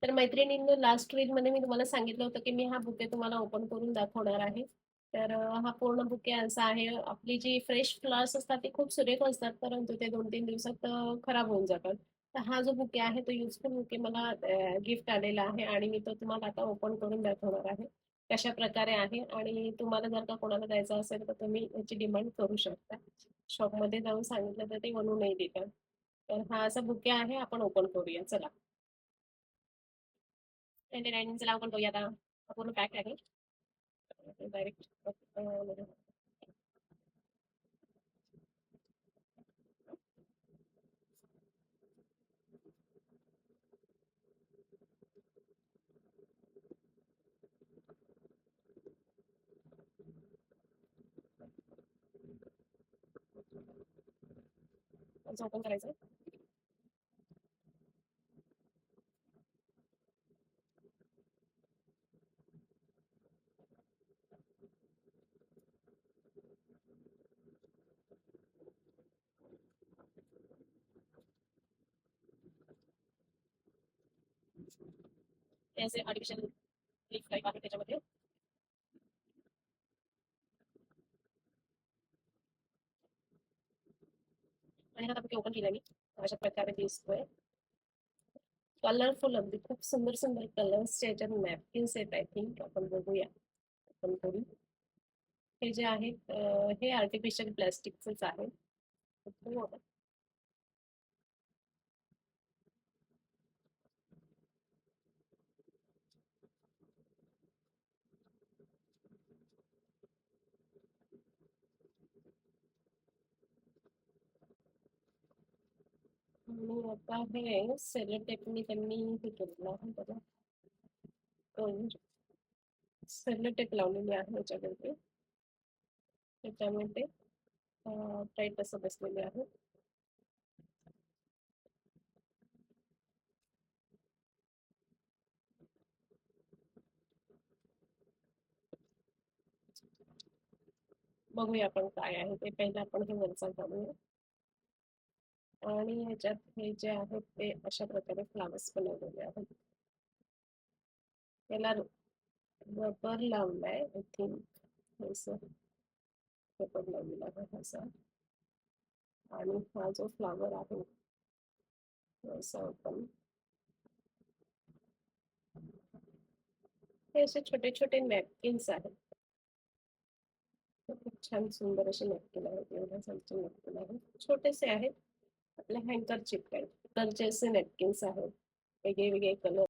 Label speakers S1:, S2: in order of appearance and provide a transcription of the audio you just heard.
S1: तर मैत्रिणींनो, लास्ट रीलमध्ये मी तुम्हाला सांगितलं होतं की मी हा बुके तुम्हाला ओपन करून दाखवणार आहे. तर हा पूर्ण बुके असा आहे. आपली जी फ्रेश फ्लॉवर्स असतात ते खूप सुरेख असतात, परंतु ते 2-3 दिवसात खराब होऊन जातात. तर हा जो बुके आहे तो युजफुल बुके मला गिफ्ट आलेला आहे आणि मी तो तुम्हाला आता ओपन करून दाखवणार आहे. कशा प्रकारे आहे आणि तुम्हाला जर का कोणाला द्यायचा असेल तर तुम्ही याची डिमांड करू शकता. शॉपमध्ये जाऊन सांगितलं तर ते बनवूनही देतात. तर हा असा बुके आहे, आपण ओपन करूया चला. चला ओपन करूया आता. हा पूर्ण पॅक आहे. डायरेक्ट ओपन करायचं. हे असे आर्टिफिशियल लीफ टाईप आहे त्याच्यामध्ये. आणि हा बुके ओपन केला मी. अशा प्रकारे दिसतोय. कलरफुल अगदी खूप सुंदर सुंदर कलर्सचे याच्यात नॅपकिन्स आहेत. आय थिंक आपण बघूया. ओपन करून हे जे आहेत हे आर्टिफिशियल प्लास्टिकचेच आहे. आणि आता हे सेलो टेपनी त्यांनी हे केलेलं आहे बघा. सेलो टेप लावलेली आहे याच्यामध्ये. त्याच्यामध्ये टाईट असं बसलेले आहे. बघूया आपण काय आहे ते. पहिलं आपण हे वरचा काढूया. आणि ह्याच्यात हे जे आहेत ते अशा प्रकारे फ्लावर्स बनवलेले आहेत. त्याला रबर लावलाय आय थिंक. असं रबर लावलेला आहे असा. आणि हा जो फ्लावर आहे असा आपण हे असे छोटे छोटे नॅपकिन्स आहेत. खूप छान सुंदर असे नॅपकिन आहेत. एवढ्या साईजचे नॅपकिन आहेत. छोटेसे आहेत. आपल्या हँकर चिप टाईप. कलरचे असे नॅपकिन्स आहेत. वेगळे वेगळे कलर